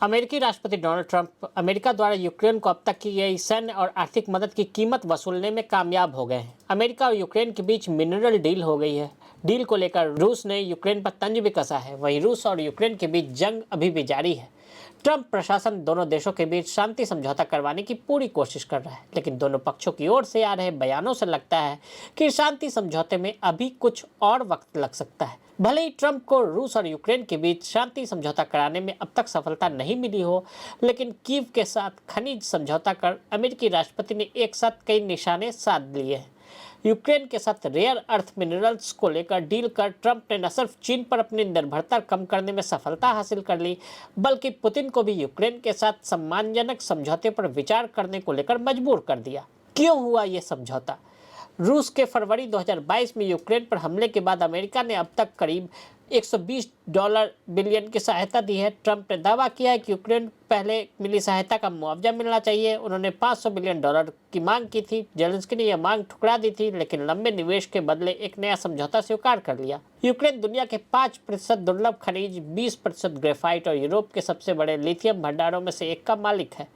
अमेरिकी राष्ट्रपति Donald Trump America द्वारा यूक्रेन को अब तक की गई सैन्य और आर्थिक मदद की कीमत वसूलने में कामयाब हो गए हैं। अमेरिका और यूक्रेन के बीच मिनरल डील हो गई है। डील को लेकर रूस ने यूक्रेन पर तंज भी कसा है। वहीं रूस और यूक्रेन के बीच जंग अभी भी जारी है। ट्रंप प्रशासन दोनों देशों के बीच शांति समझौता करवाने की पूरी कोशिश कर रहा है, लेकिन दोनों पक्षों की ओर से आ रहे बयानों से लगता है कि शांति समझौते में अभी कुछ और वक्त लग सकता है। भले ही ट्रंप को रूस और यूक्रेन के बीच शांति समझौता कराने में अब तक सफलता नहीं मिली हो, लेकिन कीव के साथ खनिज समझौता कर अमेरिकी राष्ट्रपति ने एक साथ कई निशाने साध लिए हैं। यूक्रेन के साथ रेयर अर्थ मिनरल्स को लेकर डील कर ट्रंप ने न सिर्फ चीन पर अपनी निर्भरता कम करने में सफलता हासिल कर ली, बल्कि पुतिन को भी यूक्रेन के साथ सम्मानजनक समझौते पर विचार करने को लेकर मजबूर कर दिया। क्यों हुआ ये समझौता? रूस के फरवरी 2022 में यूक्रेन पर हमले के बाद अमेरिका ने अब तक करीब $120 बिलियन की सहायता दी है। ट्रंप ने दावा किया है कि यूक्रेन पहले मिली सहायता का मुआवजा मिलना चाहिए। उन्होंने $500 बिलियन की मांग की थी। जेलेंस्की ने यह मांग ठुकरा दी थी, लेकिन लंबे निवेश के बदले एक नया समझौता स्वीकार कर लिया। यूक्रेन दुनिया के 5% दुर्लभ खनिज, 20% ग्रेफाइट और यूरोप के सबसे बड़े लिथियम भंडारों में से एक का मालिक है।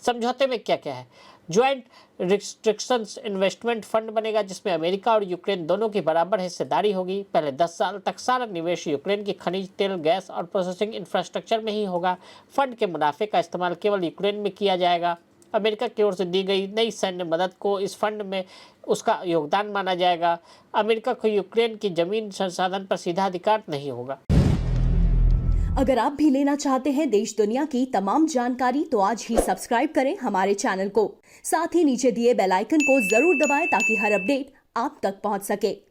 समझौते में क्या क्या है? ज्वाइंट रिस्ट्रिक्शंस इन्वेस्टमेंट फंड बनेगा, जिसमें अमेरिका और यूक्रेन दोनों की बराबर हिस्सेदारी होगी। पहले 10 साल तक सारा निवेश यूक्रेन की खनिज तेल, गैस और प्रोसेसिंग इंफ्रास्ट्रक्चर में ही होगा। फंड के मुनाफे का इस्तेमाल केवल यूक्रेन में किया जाएगा। अमेरिका की ओर से दी गई नई सैन्य मदद को इस फंड में उसका योगदान माना जाएगा। अमेरिका को यूक्रेन की जमीन संसाधन पर सीधा अधिकार नहीं होगा। अगर आप भी लेना चाहते हैं देश दुनिया की तमाम जानकारी, तो आज ही सब्सक्राइब करें हमारे चैनल को। साथ ही नीचे दिए बेल आइकन को जरूर दबाएं ताकि हर अपडेट आप तक पहुंच सके।